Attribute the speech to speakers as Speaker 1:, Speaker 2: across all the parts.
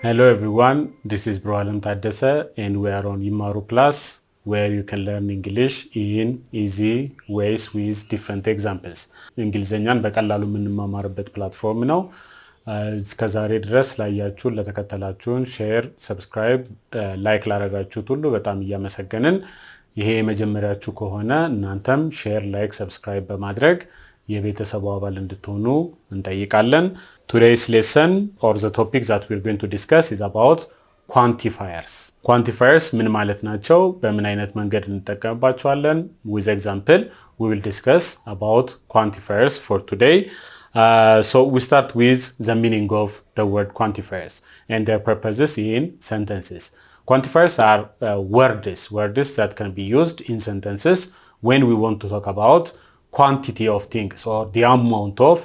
Speaker 1: Hello everyone, this is Bro Alam Taddese and we are on ይማሩ class where you can learn English in easy ways with different examples. እንግሊዘኛን በቀላሉ የምንማማርበት ፕላትፎርም ነው። እስከዛሬ ድረስ ላያችሁን ለተከታተላችሁን ሼር፣ ሰብስክራይብ፣ ላይክ ላደረጋችሁት ሁሉ በጣም እያመሰገንን ይሄ የመጀመሪያችሁ ከሆነ እናንተም ሼር፣ ላይክ፣ ሰብስክራይብ በማድረግ የቤተሰቡ አባል እንድትሆኑ እንጠይቃለን። Today's lesson or the topic that we're going to discuss is about quantifiers. Quantifiers ምን ማለት ናቸው? በምን አይነት መንገድ እንጠቀምባቸዋለን? With example, we will discuss about quantifiers for today. So we start with the meaning of the word quantifiers and their purposes in sentences. Quantifiers are words that can be used in sentences when we want to talk about quantity of things or the amount of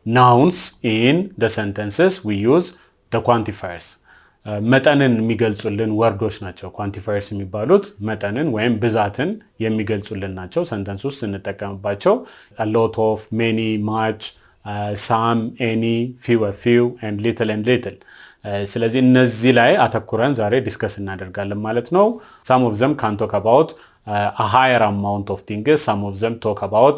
Speaker 1: nouns in the sentences. We use the quantifiers. መጠንን የሚገልጹልን ወርዶች ናቸው quantifiers የሚባሉት። መጠንን ወይም ብዛትን የሚገልጹልን ናቸው ሰንተንስ ውስጥ እንጠቀምባቸው። a lot of, many, much, some, any, few and little. ስለዚህ እነዚህ ላይ አተኩረን ዛሬ ዲስከስ እናደርጋለን ማለት ነው። some of them can talk about a higher amount of things, some of them talk about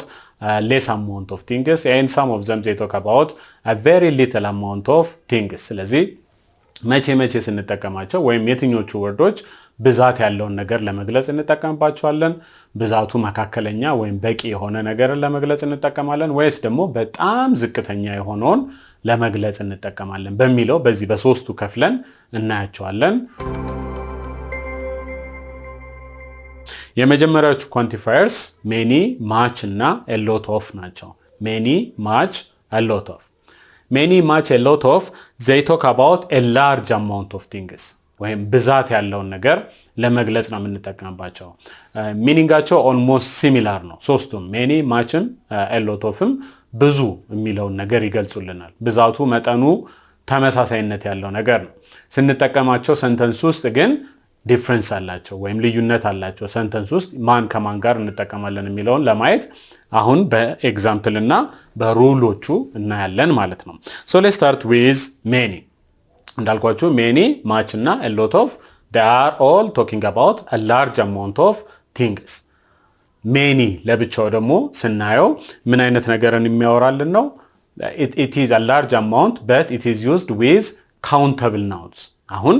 Speaker 1: less amount of things, and some of them they talk about a very little amount of things. ስለዚህ መቼ ስንጠቀማቸው ወይም የትኞቹ ወርዶች ብዛት ያለውን ነገር ለመግለጽ እንጠቀምባቸዋለን፣ ብዛቱ መካከለኛ ወይም በቂ የሆነ ነገርን ለመግለጽ እንጠቀማለን፣ ወይስ ደግሞ በጣም ዝቅተኛ የሆነውን ለመግለጽ እንጠቀማለን በሚለው በዚህ በሶስቱ ከፍለን እናያቸዋለን። የመጀመሪያዎቹ quantifiers many, much እና a lot of ናቸው። many, much, a lot of. many, much, a lot of they talk about a large amount of things ወይም ብዛት ያለውን ነገር ለመግለጽ ነው የምንጠቀምባቸው። ሚኒንጋቸው ኦልሞስት ሲሚላር ነው ሶስቱም many, muchም a lot ofም ብዙ የሚለውን ነገር ይገልጹልናል። ብዛቱ መጠኑ ተመሳሳይነት ያለው ነገር ነው። ስንጠቀማቸው ሰንተንስ ውስጥ ግን ዲፍረንስ አላቸው ወይም ልዩነት አላቸው። ሰንተንስ ውስጥ ማን ከማን ጋር እንጠቀማለን የሚለውን ለማየት አሁን በኤግዛምፕል እና በሩሎቹ እናያለን ማለት ነው። So let's start with many. እንዳልኳችሁ many, much እና a lot of they are all talking about a large amount of things. many ለብቻው ደግሞ ስናየው ምን አይነት ነገርን የሚያወራልን ነው? It is a large amount but it is used with countable nouns. አሁን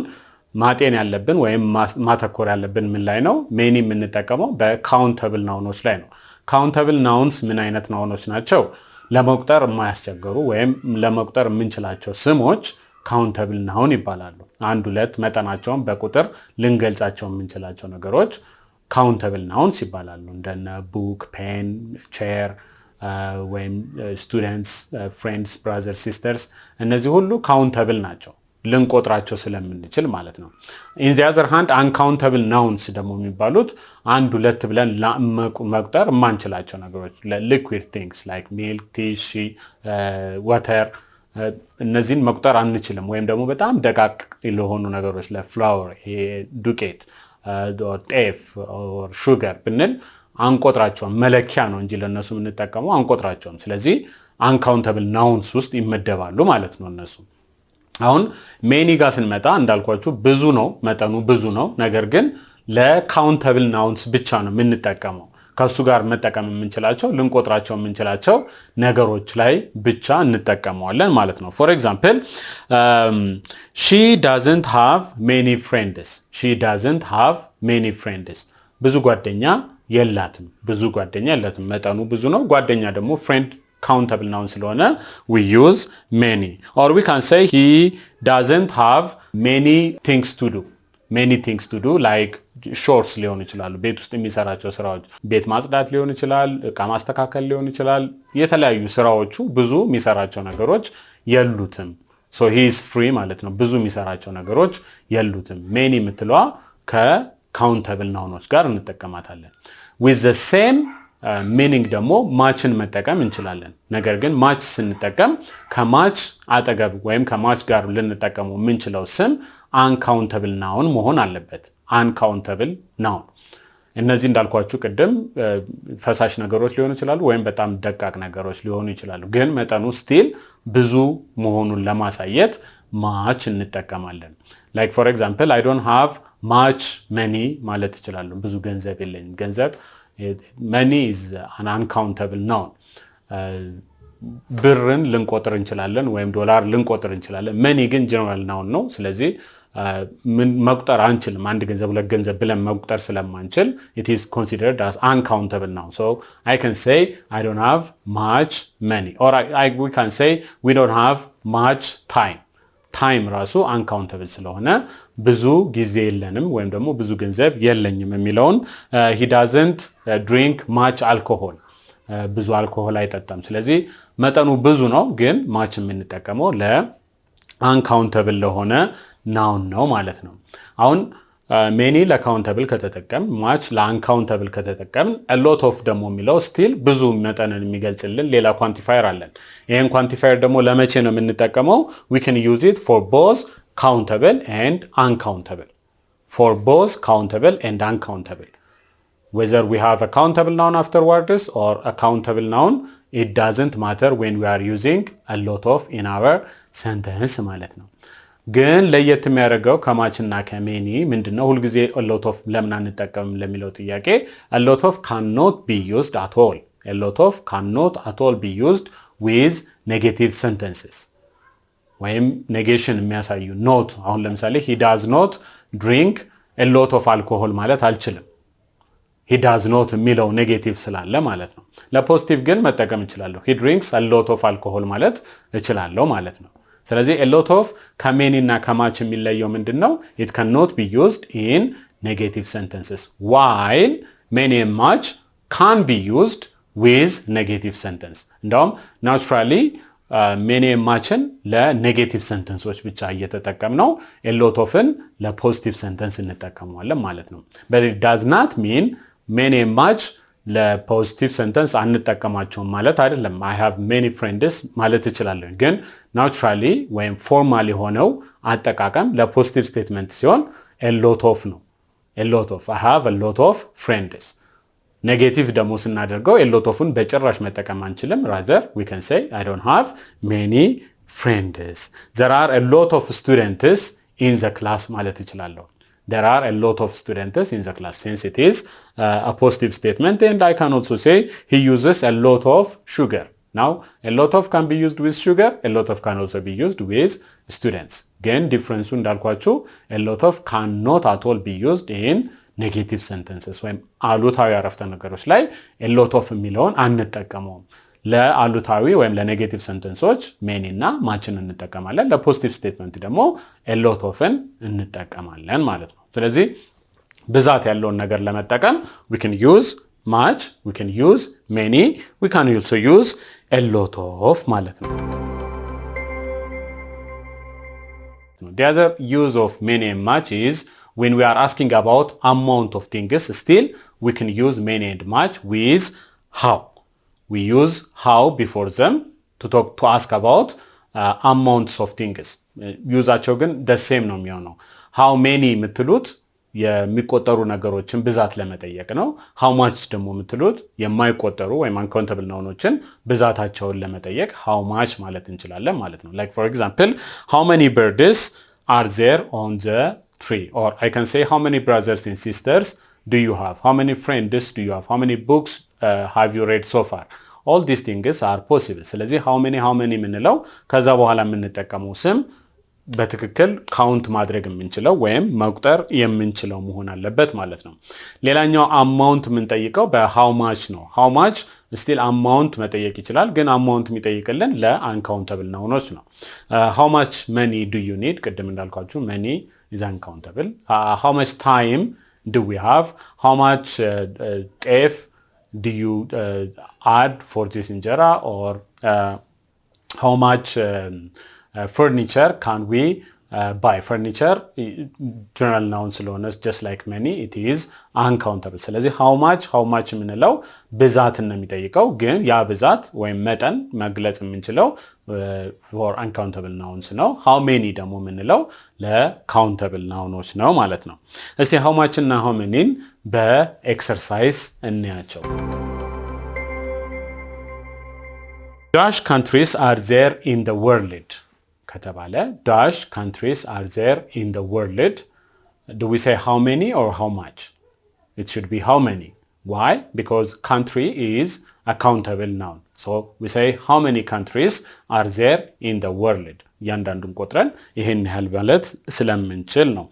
Speaker 1: ማጤን ያለብን ወይም ማተኮር ያለብን ምን ላይ ነው? many የምንጠቀመው በካውንተብል ናውኖች ላይ ነው። ካውንተብል ናውንስ ምን አይነት ናውኖች ናቸው? ለመቁጠር የማያስቸግሩ ወይም ለመቁጠር የምንችላቸው ስሞች ካውንተብል ናውን ይባላሉ። አንድ ሁለት መጠናቸውን በቁጥር ልንገልጻቸው የምንችላቸው ነገሮች ካውንተብል ናውንስ ይባላሉ። እንደነ book, pen, chair ወይም students, friends, brothers, sisters እነዚህ ሁሉ ካውንተብል ናቸው ልንቆጥራቸው ስለምንችል ማለት ነው። in the other hand uncountable nouns ደግሞ የሚባሉት አንድ ሁለት ብለን መቁጠር የማንችላቸው ነገሮች liquid things like milk, tea, water እነዚህን መቁጠር አንችልም። ወይም ደግሞ በጣም ደቃቅ ለሆኑ ነገሮች ለፍላወር ዱቄት or ጤፍ or sugar ብንል አንቆጥራቸውም። መለኪያ ነው እንጂ ለነሱ የምንጠቀመው አንቆጥራቸውም። ስለዚህ uncountable nouns ውስጥ ይመደባሉ ማለት ነው እነሱ። አሁን many ጋር ስንመጣ እንዳልኳችሁ ብዙ ነው፣ መጠኑ ብዙ ነው። ነገር ግን ለካውንተብል ናውንስ ብቻ ነው የምንጠቀመው። ከሱ ጋር መጠቀም የምንችላቸው ልንቆጥራቸው የምንችላቸው ነገሮች ላይ ብቻ እንጠቀመዋለን ማለት ነው። for example, she doesn't have many friends. she doesn't have many friends. ብዙ ጓደኛ የላትም። መጠኑ ብዙ ነው። ጓደኛ ደግሞ friend countable noun ስለሆነ we use many. Or we can say he doesn't have many things to do like chores ሊሆን ይችላል። ቤት ውስጥ የሚሰራቸው ስራዎች ቤት ማጽዳት ሊሆን ይችላል፣ ዕቃ ማስተካከል ሊሆን ይችላል። የተለያዩ ስራዎቹ ብዙ የሚሰራቸው ነገሮች የሉትም። so he is free ማለት ነው። ብዙ የሚሰራቸው ነገሮች የሉትም። many የምትለዋ ከካውንተብል ናውኖች ጋር እንጠቀማታለን። with the same meaning ደግሞ ማችን መጠቀም እንችላለን። ነገር ግን ማች ስንጠቀም ከማች አጠገብ ወይም ከማች ጋር ልንጠቀመው የምንችለው ስም uncountable noun መሆን አለበት። uncountable noun እነዚህ እንዳልኳችሁ ቅድም ፈሳሽ ነገሮች ሊሆኑ ይችላሉ ወይም በጣም ደቃቅ ነገሮች ሊሆኑ ይችላሉ። ግን መጠኑ ስቲል ብዙ መሆኑን ለማሳየት much እንጠቀማለን like for example I don't have much money ማለት እችላለሁ ብዙ ገንዘብ የለኝም ገንዘብ money is an uncountable noun ብርን ልንቆጥር እንችላለን ወይም ዶላር ልንቆጥር እንችላለን money ግን general noun ነው ስለዚህ ምን መቁጠር አንችልም አንድ ገንዘብ ለገንዘብ ብለን መቁጠር ስለማንችል it is considered as uncountable noun so I can say I don't have much money or we can say we don't have much time ራሱ uncountable ስለሆነ ብዙ ጊዜ የለንም ወይም ደግሞ ብዙ ገንዘብ የለኝም የሚለውን he doesn't drink much alcohol ብዙ አልኮሆል አይጠጣም ስለዚህ መጠኑ ብዙ ነው ግን much የምንጠቀመው ለ uncountable ለሆነ noun ነው ማለት ነው አሁን many ለcountable ከተጠቀም much ለuncountable ከተጠቀም a lot of ደግሞ የሚለው still ብዙ መጠንን የሚገልጽልን ሌላ quantifier አለን ይሄን quantifier ደግሞ ለመቼ ነው የምንጠቀመው we can use it for both countable and uncountable for both countable and uncountable whether we have a countable noun afterwards or a countable noun it doesn't matter when we are using a lot of in our sentence ማለት ነው ግን ለየት የሚያደርገው ከማችና ከሜኒ ምንድነው ሁሉ ጊዜ a lot of ለምን አንጠቀምም ለሚለው ጥያቄ a lot of cannot be used at all a lot of cannot at all be used with negative sentences ወይም negation የሚያሳዩ not አሁን ለምሳሌ he does not drink a lot of alcohol ማለት አልችልም he does not የሚለው ኔጌቲቭ ስላለ ማለት ነው ለፖዚቲቭ ግን መጠቀም እችላለሁ he drinks a lot of alcohol ማለት እችላለሁ ማለት ነው ስለዚህ a lot of ከሜኒ እና ከማች የሚለየው ምንድነው it cannot be used in negative sentences while many and much can be used with negative sentence እንደውም naturally many and muchን ለኔጌቲቭ sentenceዎች ብቻ እየተጠቀምነው a lot ofን ለፖዚቲቭ sentence እንጠቀመዋለን ማለት ነው but it does not mean many and much ለፖዚቲቭ sentence አንጠቀማቸውም ማለት አይደለም I have many friends ማለት እችላለሁ ግን naturally ወይም ፎርማሊ ሆነው አጠቃቀም ለፖዚቲቭ ስቴትመንት ሲሆን a lot of ነው a lot of I have a lot of friends ኔጌቲቭ ደግሞ ስናደርገው a lot ofን በጭራሽ መጠቀም አንችልም rather we can say I don't have many friends there are a lot of students in the class ማለት እችላለሁ there are a lot of students in the class since it is a positive statement and I can also say he uses a lot of sugar now a lot of can be used with sugar a lot of can also be used with students again difference እንዳልኳችሁ a lot of cannot at all be used in negative sentences ወይም አሉታዊ አረፍተ ነገሮች ላይ a lot of የሚለውን አንጠቀመውም ለአሉታዊ ወይም ለኔጌቲቭ sentenceዎች many እና muchን እንጠቀማለን ለፖዚቲቭ ስቴትመንት ደግሞ a lot ofን እንጠቀማለን ማለት ነው ስለዚህ ብዛት ያለውን ነገር ለመጠቀም we can use much we can use many we can also use a lot of ማለት ነው the other use of many and much is when we are asking about amount of things still we can use many and much with how we use how before them to ask about amounts of things ዩዛቸው ግን the same ነው የሚሆነው how many የምትሉት የሚቆጠሩ ነገሮችን ብዛት ለመጠየቅ ነው how much ደግሞ የምትሉት የማይቆጠሩ ወይም uncountable ናውኖችን ብዛታቸውን ለመጠየቅ how much ማለት እንችላለን ማለት ነው like for example how many birds are there on the tree or I can say how many brothers and sisters do you have how many friends do you have how many books have you read so far all these things are possible ስለዚህ how many ምንለው ከዛ በኋላ የምንጠቀመው ስም በትክክል ካውንት ማድረግ የምንችለው ወይም መቁጠር የምንችለው መሆን አለበት ማለት ነው ሌላኛው አማውንት የምንጠይቀው በሃው ማች ነው ሃው ማች still አማውንት መጠየቅ ይችላል ግን አማውንት የሚጠይቅልን ለአንካውንተብል ናውኖች ነው how much money do you need ቅድም እንዳልኳችሁ money is uncountable how much time do we have how much ጤፍ do you add for this injera or how much furniture can we buy furniture general noun ስለሆነ just like many it is uncountable ስለዚህ how much የምንለው ብዛትን ነው የሚጠይቀው ግን ያ ብዛት ወይም መጠን መግለጽ የምንችለው for uncountable nouns ነው how many ደግሞ የምንለው ለcountable nouns ነው ማለት ነው እስቲ how much እና how many በኤክሰርሳይዝ እንያቸው Which countries are there in the world ከተባለ dash countries are there in the world? Do we say how many or how much? It should be how many. Why? Because country is a countable noun. So we say how many countries are there in the world? ያንዳንዱን ቆጥረን ይሄን ያህል ማለት ስለምንችል ነው።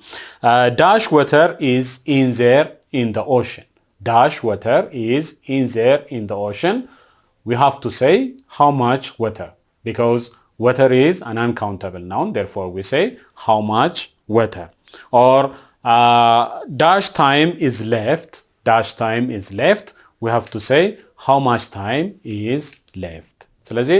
Speaker 1: dash water is in there in the ocean. Dash water is in there in the ocean. We have to say how much water, because water is an uncountable noun. Therefore we say how much water. Or dash time is left. Dash time is left. We have to say how much time is left. ስለዚህ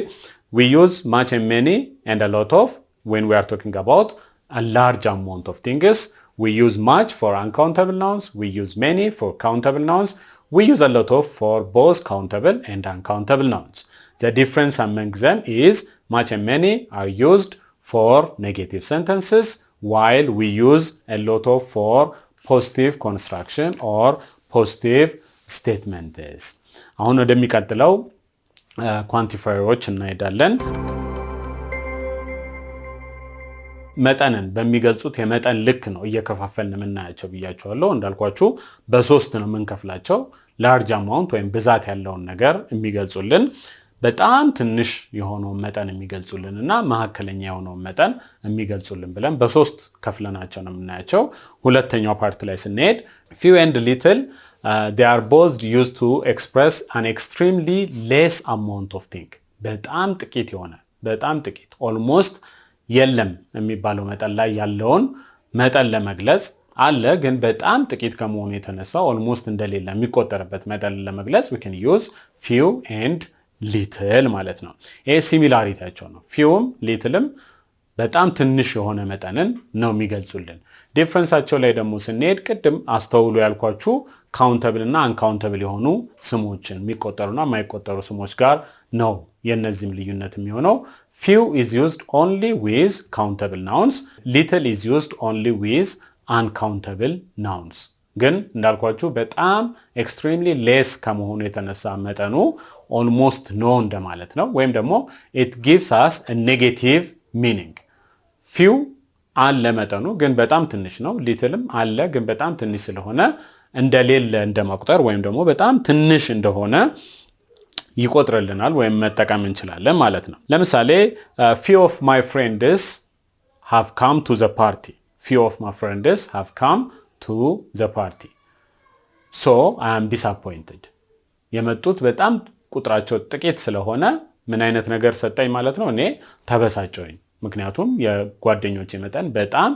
Speaker 1: we use much and many and a lot of when we are talking about a large amount of things. We use much for uncountable nouns. We use many for countable nouns. We use a lot of for both countable and uncountable nouns. The difference among them is much and many are used for negative sentences, while we use a lot of for positive construction or positive statements. አሁን ወደሚቀጥለው ኳንቲፋየሮች እንሄዳለን። መጠንን በሚገልጹት የመጠን ልክ ነው እየከፋፈልን የምናያቸው ብያቸዋለሁ። እንዳልኳችሁ በሶስት ነው የምንከፍላቸው። ላርጅ አማውንት ወይም ብዛት ያለውን ነገር የሚገልጹልን፣ በጣም ትንሽ የሆነውን መጠን የሚገልጹልን እና መካከለኛ የሆነውን መጠን የሚገልጹልን ብለን በሶስት ከፍለናቸው ነው የምናያቸው። ሁለተኛው ፓርት ላይ ስንሄድ few and little they are both used to express an extremely less amount of thing. በጣም ጥቂት የሆነ በጣም ጥቂት almost የለም የሚባለው መጠን ላይ ያለውን መጠን ለመግለጽ አለ፣ ግን በጣም ጥቂት ከመሆኑ የተነሳ almost እንደሌለ የሚቆጠርበት መጠን ለመግለጽ we can use few and little ማለት ነው። ይሄ ሲሚላሪቲያቸው ነው። ፊውም ሊትልም በጣም ትንሽ የሆነ መጠንን ነው የሚገልጹልን። ዲፍረንሳቸው ላይ ደግሞ ስንሄድ ቅድም አስተውሉ ያልኳችሁ ካውንተብል እና አንካውንተብል የሆኑ ስሞችን የሚቆጠሩና የማይቆጠሩ ስሞች ጋር ነው የነዚህም ልዩነት የሚሆነው። few is used only with countable nouns, little is used only with uncountable nouns. ግን እንዳልኳችሁ በጣም extremely less ከመሆኑ የተነሳ መጠኑ almost no እንደማለት ነው፣ ወይም ደግሞ it gives us a negative meaning. few አለ መጠኑ ግን በጣም ትንሽ ነው። ሊትልም አለ ግን በጣም ትንሽ ስለሆነ እንደሌለ እንደመቁጠር ወይም ደግሞ በጣም ትንሽ እንደሆነ ይቆጥርልናል ወይም መጠቀም እንችላለን ማለት ነው። ለምሳሌ few of my friends have come to the party. few of my friends have come to the party. So I am disappointed. የመጡት በጣም ቁጥራቸው ጥቂት ስለሆነ ምን አይነት ነገር ሰጠኝ ማለት ነው? እኔ ተበሳጨሁኝ። ምክንያቱም የጓደኞቼ መጠን በጣም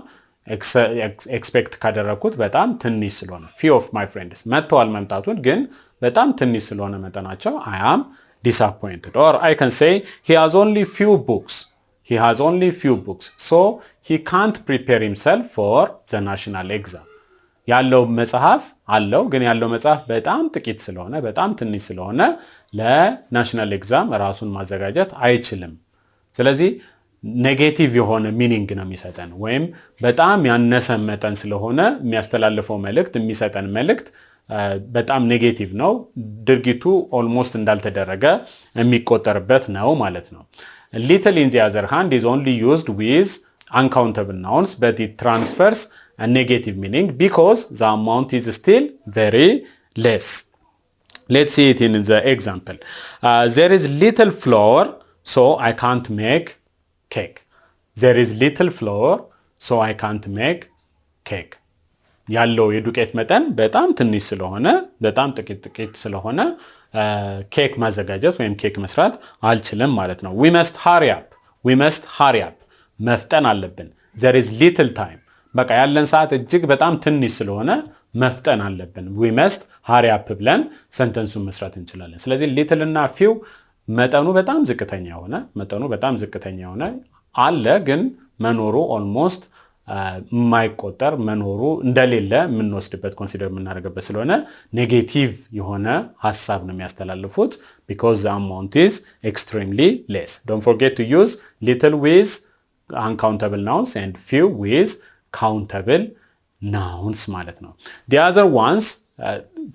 Speaker 1: ኤክስፔክት ካደረኩት በጣም ትንሽ ስለሆነ few of my friends መጥተዋል መምጣቱን ግን በጣም ትንሽ ስለሆነ መጠናቸው I am disappointed. Or I can say he has only few books. He has only few books. So he can't prepare himself for the national exam. ያለው መጽሐፍ አለው ግን ያለው መጽሐፍ በጣም ጥቂት ስለሆነ በጣም ትንሽ ስለሆነ ለናሽናል ኤግዛም ራሱን ማዘጋጀት አይችልም። ስለዚህ ኔጌቲቭ የሆነ ሚኒንግ ነው የሚሰጠን፣ ወይም በጣም ያነሰ መጠን ስለሆነ የሚያስተላልፈው መልእክት የሚሰጠን መልእክት በጣም ኔጌቲቭ ነው። ድርጊቱ ኦልሞስት እንዳልተደረገ የሚቆጠርበት ነው ማለት ነው። little in the other hand is only used with uncountable nouns, but it transfers a negative meaning because the amount is still very less. Let's see it in the example. There is little flour, so I can't make cake. There is little flour, so I can't make cake. ያለው የዱቄት መጠን በጣም ትንሽ ስለሆነ በጣም ጥቂት ስለሆነ ኬክ ማዘጋጀት ወይም ኬክ መስራት አልችልም ማለት ነው። we must hurry up. we must hurry up. መፍጠን አለብን። there is little time. በቃ ያለን ሰዓት እጅግ በጣም ትንሽ ስለሆነ መፍጠን አለብን። we must hurry up ብለን ሰንተንሱን መስራት እንችላለን። ስለዚህ little እና few መጠኑ በጣም ዝቅተኛ የሆነ አለ ግን መኖሩ almost ማይቆጠር መኖሩ እንደሌለ የምንወስድበት ኮንሲደር የምናደርግበት ስለሆነ ኔጌቲቭ የሆነ ሐሳብ ነው የሚያስተላልፉት because the amount is extremely less. Don't forget to use little with uncountable nouns and few with countable nouns ማለት ነው። the other ones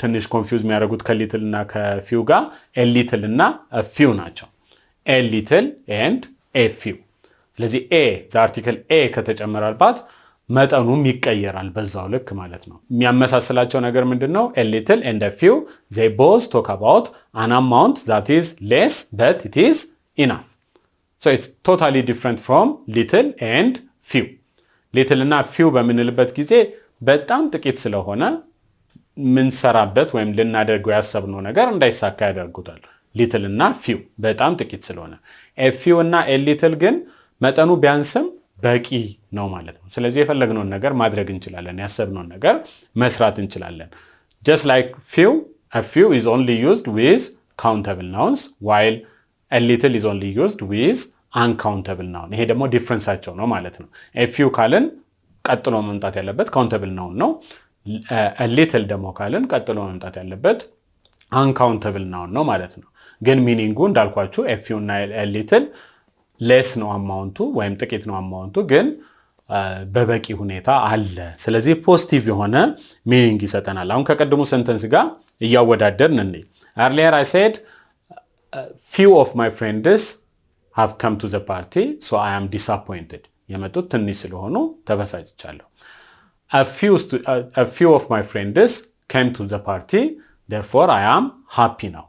Speaker 1: ትንሽ ኮንፊውዝ የሚያደርጉት ከሊትል እና ከፊው ጋር a little እና a few ናቸው። a little and a few. ስለዚህ a the article a ከተጨመረባት መጠኑም ይቀየራል በዛው ልክ ማለት ነው። የሚያመሳስላቸው ነገር ምንድነው? a little and a few they both talk about an amount that is less but it is enough. So it's totally different from little and few. little እና few በምንልበት ጊዜ በጣም ጥቂት ስለሆነ ምንሰራበት ወይም ልናደርገው ያሰብነው ነገር እንዳይሳካ ያደርጉታል። little እና few በጣም ጥቂት ስለሆነ a few እና a little ግን መጠኑ ቢያንስም በቂ ነው ማለት ነው። ስለዚህ የፈለግነውን ነገር ማድረግ እንችላለን፣ ያሰብነውን ነገር መስራት እንችላለን። just like few, a few is only used with countable nouns while a little is only used with uncountable noun. ይሄ ደግሞ ዲፈረንሳቸው ነው ማለት ነው። a few ካልን ቀጥሎ መምጣት ያለበት countable noun ነው። a little ደግሞ ካልን ቀጥሎ መምጣት ያለበት uncountable noun ነው ማለት ነው። ግን ሚኒንጉ እንዳልኳችሁ a few እና a little less ነው አማውንቱ ወይም ጥቂት ነው አማውንቱ ግን በበቂ ሁኔታ አለ። ስለዚህ ፖዚቲቭ የሆነ ሚኒንግ ይሰጠናል። አሁን ከቀድሙ ሰንተንስ ጋር እያወዳደርን እንይ። earlier I said few of my friends have come to the party so I am disappointed. የመጡት ትንሽ ስለሆኑ ተበሳጭቻለሁ። a few of my friends came to the party therefore I am happy now.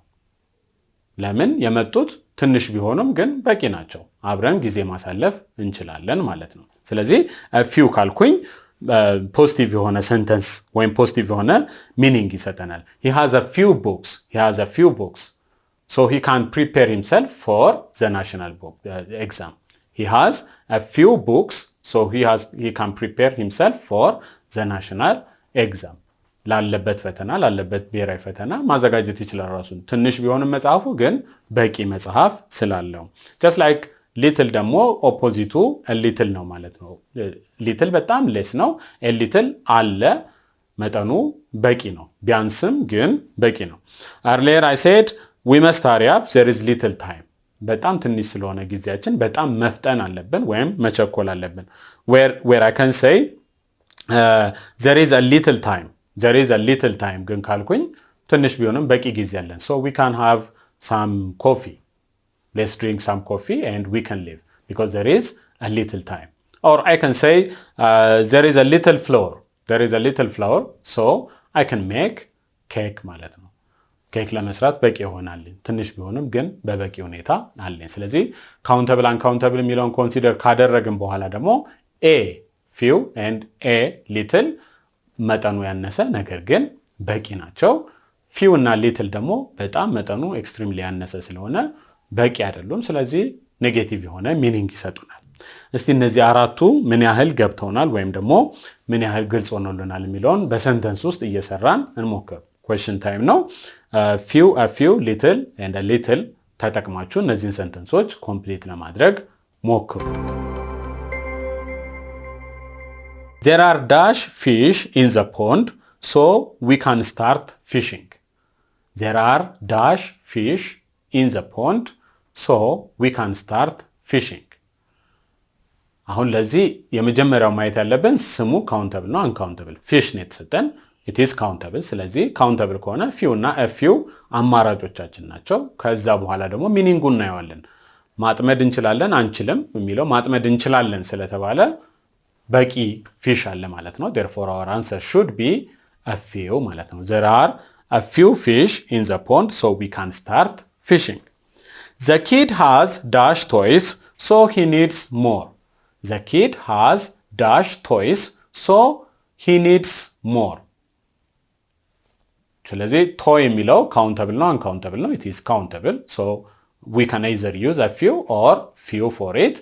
Speaker 1: ለምን የመጡት ትንሽ ቢሆኑም ግን በቂ ናቸው። አብረን ጊዜ ማሳለፍ እንችላለን ማለት ነው። ስለዚህ a few ካልኩኝ ፖዚቲቭ የሆነ ሰንተንስ ወይም ፖዚቲቭ የሆነ ሚኒንግ ይሰጠናል። he has a few books so he can prepare himself for the national exam. he has a few books so he can prepare himself for the national exam. ላለበት ፈተና ላለበት ብሔራዊ ፈተና ማዘጋጀት ይችላል ራሱን። ትንሽ ቢሆንም መጽሐፉ ግን በቂ መጽሐፍ ስላለው። just like little ደግሞ ኦፖዚቱ a little ነው ማለት ነው። little በጣም less ነው። a little አለ መጠኑ በቂ ነው። ቢያንስም ግን በቂ ነው። earlier I said we must hurry up there is little time. በጣም ትንሽ ስለሆነ ጊዜያችን በጣም መፍጠን አለብን ወይም መቸኮል አለብን። where I can say there is a little time ግን ካልኩኝ ትንሽ ቢሆንም በቂ ጊዜ አለን። so we can have some coffee. let's drink some coffee and we can leave because there is a little time. or I can say there is a little flour so I can make cake ማለት ነው። ኬክ ለመስራት በቂ ይሆናል። ትንሽ ቢሆንም ግን በበቂ ሁኔታ አለኝ። ስለዚህ countable uncountable የሚለውን ኮንሲደር ካደረግን በኋላ ደግሞ a few and a little መጠኑ ያነሰ ነገር ግን በቂ ናቸው። few እና little ደግሞ በጣም መጠኑ ኤክስትሪምሊ ያነሰ ስለሆነ በቂ አይደሉም። ስለዚህ ኔጌቲቭ የሆነ ሚኒንግ ይሰጡናል። እስቲ እነዚህ አራቱ ምን ያህል ገብተውናል ወይም ደግሞ ምን ያህል ግልጽ ሆነልናል የሚለውን በሰንተንስ ውስጥ እየሰራን እንሞክር። question time ነው። a few little and a little ተጠቅማችሁ እነዚህን ሰንተንሶች ኮምፕሊት ለማድረግ ሞክሩ። There are dash fish in the pond so we can start fishing. There are dash fish in the pond so we can start fishing. አሁን ለዚህ የመጀመሪያው ማየት ያለብን ስሙ countable ነው uncountable fish ነው የተሰጠን it is countable። ስለዚህ countable ከሆነ few እና a few አማራጮቻችን ናቸው። ከዛ በኋላ ደግሞ ሚኒንጉን እናየዋለን። ማጥመድ እንችላለን አንችልም የሚለው ማጥመድ እንችላለን ስለተባለ በቂ ፊሽ አለ ማለት ነው። therefore our answer should be a few ማለት ነው። there are a few fish in the pond so we can start fishing. the kid has dash toys so he needs more. the kid has dash toys so he needs more. ስለዚህ toy የሚለው countable ነው uncountable ነው it is countable so we can either use a few or few for it.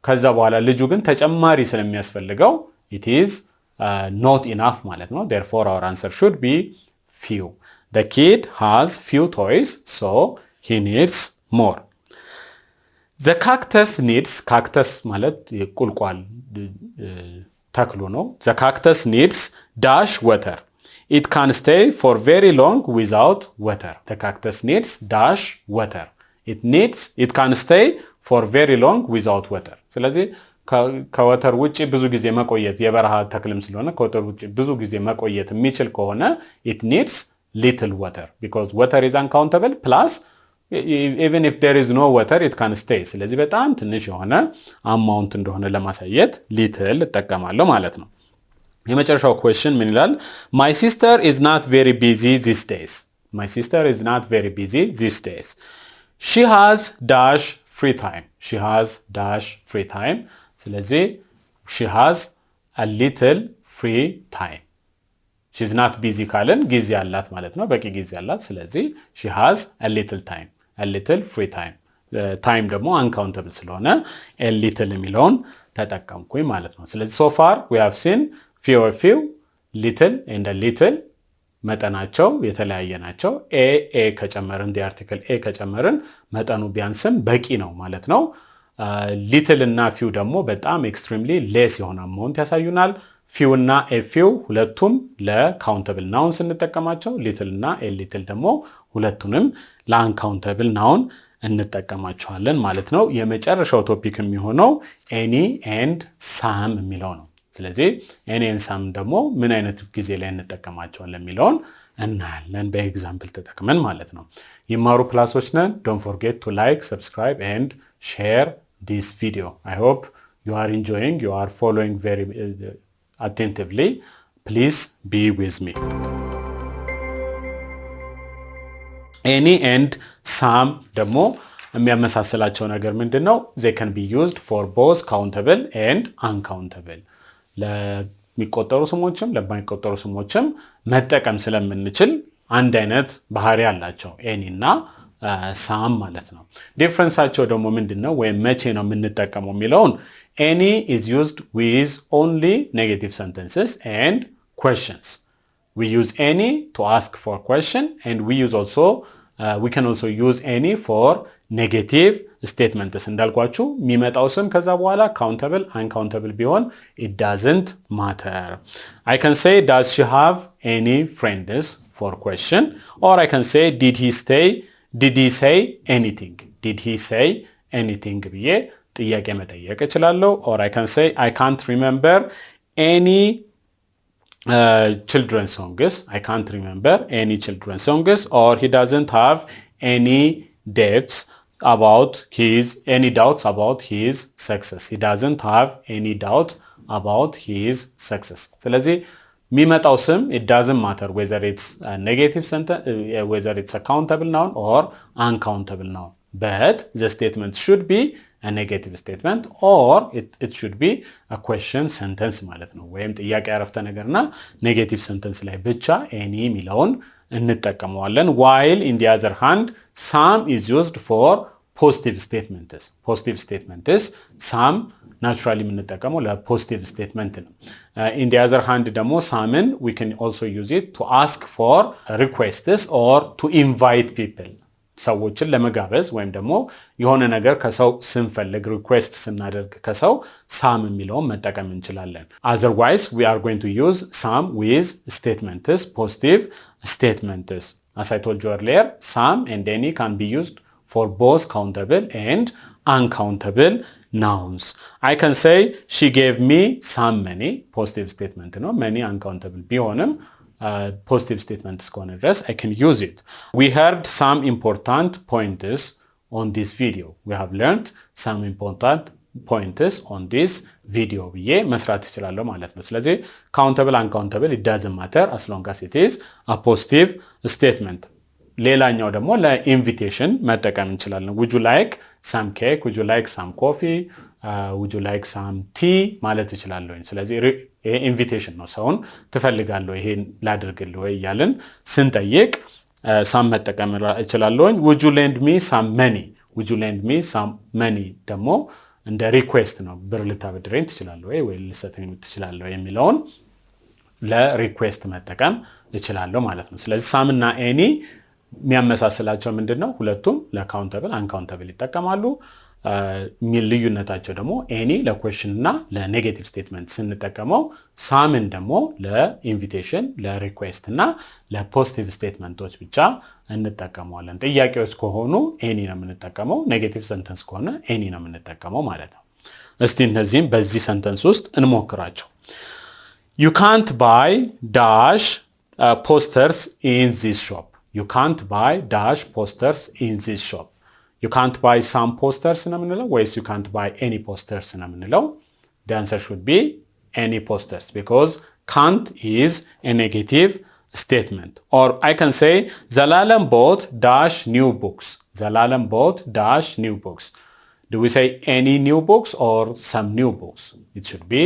Speaker 1: ከዛ በኋላ ልጁ ግን ተጨማሪ ስለሚያስፈልገው it is not enough ማለት ነው። therefore our answer should be few. the kid has few toys so he needs more. the cactus needs cactus ማለት ቁልቋል ተክሉ ነው። the cactus needs dash water. it can stay for very long without water. the cactus needs dash water. it can stay for very long without water. ስለዚህ ከወተር ውጪ ብዙ ጊዜ መቆየት የበረሃ ተክልም ስለሆነ ከወተር ውጪ ብዙ ጊዜ መቆየት የሚችል ከሆነ it needs little water because water is uncountable plus even if there is no water it can stay ስለዚህ በጣም ትንሽ የሆነ amount እንደሆነ ለማሳየት little እጠቀማለሁ ማለት ነው የመጨረሻው question ምን ይላል my sister is not very busy these days my sister is not very busy these days she has dash free time she has dash free time ስለዚህ she has a little free time she's not busy ካለን ጊዜ አላት ማለት ነው በቂ ጊዜ አላት ስለዚህ she has a little time a little free time time ደግሞ uncountable ስለሆነ a little የሚለውን ተጠቀምኩኝ ማለት ነው ስለዚህ so far we have seen few little and a little መጠናቸው የተለያየ ናቸው a ከጨመርን the article a ከጨመርን መጠኑ ቢያንስም በቂ ነው ማለት ነው little እና few ደግሞ በጣም extremely less የሆነ amount ያሳዩናል few እና a few ሁለቱም ለcountable nouns እንጠቀማቸው little እና a little ደግሞ ሁለቱንም ለuncountable noun እንጠቀማቸዋለን ማለት ነው የመጨረሻው ቶፒክ የሚሆነው any and some የሚለው ነው ስለዚህ any and some ደግሞ ምን አይነት ጊዜ ላይ እንጠቀማቸዋለን የሚለውን እናያለን በኤግዛምፕል ተጠቅመን ማለት ነው ይማሩ ፕላሶች ነን don't forget to like subscribe and share this video I hope you are enjoying you are following very attentively please be with me any and some ደግሞ የሚያመሳስላቸው ነገር ምንድነው they can be used for both countable and uncountable ለሚቆጠሩ ስሞችም ለማይቆጠሩ ስሞችም መጠቀም ስለምንችል አንድ አይነት ባህሪ አላቸው any እና some ማለት ነው ዲፈረንሳቸው ደግሞ ምንድነው ወይ መቼ ነው የምንጠቀመው የሚለውን any is used with only negative sentences and questions we use any to ask for a question and we can also use any for negative statements እንዳልኳችሁ የሚመጣው ስም ከዛ በኋላ countable uncountable ቢሆን it doesn't matter I can say does she have any friends for question or I can say did he say anything ብዬ ጥያቄ መጠየቅ እችላለሁ or I can say I can't remember any children's songs I can't remember any children's songs or he doesn't have any doubts about his success he doesn't have any doubt about his success ስለዚህ የሚመጣው ስም it doesn't matter whether it's a negative sentence whether it's a countable noun or uncountable noun but the statement should be a negative statement or it should be a question sentence ማለት ነው ወይም ጥያቄ አረፍተ ነገርና negative sentence ላይ ብቻ any የሚለውን እንጠቀመዋለን while in the other hand some is used for positive statements some naturally የምንጠቀመው ለpositive statement ነው in the other hand ደግሞ someን we can also use it to ask for requests or to invite people ሰዎችን ለመጋበዝ ወይም ደግሞ የሆነ ነገር ከሰው ስንፈልግ ሪኩዌስት ስናደርግ ከሰው some የሚለውን መጠቀም እንችላለን otherwise we are going to use some with statements positive statements as I told you earlier some and any can be used for both countable and uncountable nouns I can say she gave me some money positive statement ነው money uncountable ቢሆንም positive statement እስከሆነ ድረስ I can use it we heard some important points on this video we have learned some important points on this video ብዬ መስራት እችላለሁ ማለት ነው ስለዚህ countable uncountable it doesn't matter as long as it is a positive statement ሌላኛው ደግሞ ለኢንቪቴሽን መጠቀም እንችላለን would you like some cake would you like some coffee would you like some tea ማለት እችላለሁ ስለዚህ ይሄ ኢንቪቴሽን ነው ሰውን ትፈልጋለህ ይሄን ላድርግልህ ወይ ያለን ስንጠይቅ some መጠቀም እችላለሁ would you lend me some money ደግሞ እንደ ሪኩዌስት ነው ብር ልታበድረኝ ትችላለህ ወይ ልሰጠኝ ትችላለህ የሚለውን ለሪኩዌስት መጠቀም እችላለሁ ማለት ነው ስለዚህ some እና any የሚያመሳስላቸው ምንድነው ሁለቱም ለካውንተብል አንካውንተብል ይጠቀማሉ ልዩነታቸው ደግሞ any ለኩዌስችን እና ለኔጌቲቭ ስቴትመንት ስንጠቀመው ሳምን ደግሞ ለኢንቪቴሽን ለሪኩዌስት እና ለፖዚቲቭ ስቴትመንቶች ብቻ እንጠቀመዋለን ጥያቄዎች ከሆኑ any ነው የምንጠቀመው ኔጌቲቭ ሰንተንስ ከሆነ any ነው የምንጠቀመው ማለት ነው እስቲ እነዚህም በዚህ ሰንተንስ ውስጥ እንሞክራቸው you can't buy dash posters in this shop you can't buy dash posters in this shop. You can't buy some posters ነው የምንለው ወይስ you can't buy any posters ነው የምንለው? The answer should be any posters because can't is a negative statement. Or I can say ዘላለም bought dash new books. ዘላለም bought dash new books. Do we say any new books or some new books? It should be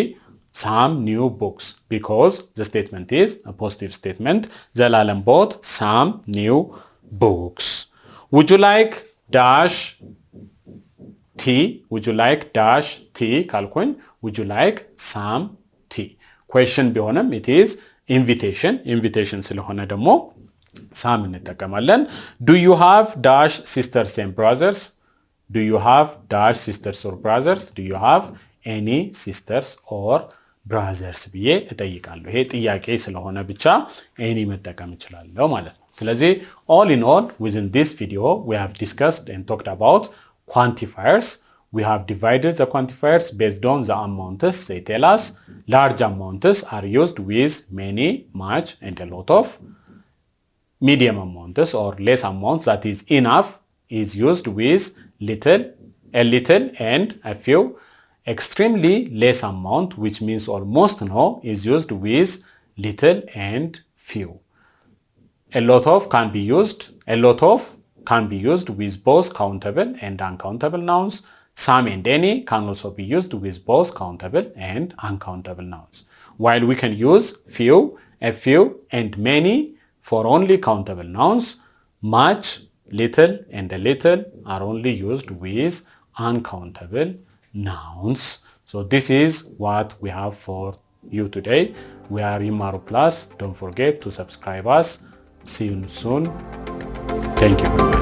Speaker 1: some new books because the statement is a positive statement. ዘላለም bought some new books. Would you like dash tea? Would you like dash tea? ካልኩኝ would you like some tea? question ቢሆንም it is invitation ስለሆነ ደግሞ some እንጠቀማለን። Do you have dash sisters and brothers? Do you have dash sisters or brothers? Do you have any sisters or brothers ብዬ እጠይቃለሁ። ይሄ ጥያቄ ስለሆነ ብቻ any መጠቀም እችላለሁ ማለት ነው። ስለዚህ all in all within this video we have discussed and talked about quantifiers. We have divided the quantifiers based on the amounts they tell us. Large amounts are used with many, much and a lot of. Medium amounts or less amounts that is enough is used with little, a little and a few. Extremely less amount, which means almost no, is used with little and few. A lot of can be used with both countable and uncountable nouns. Some and any can also be used with both countable and uncountable nouns. While we can use few, a few and many for only countable nouns, much, little and a little are only used with uncountable nouns. So this is what we have for you today. We are ይማሩ plus. Don't forget to subscribe us. See you soon. Thank you very much.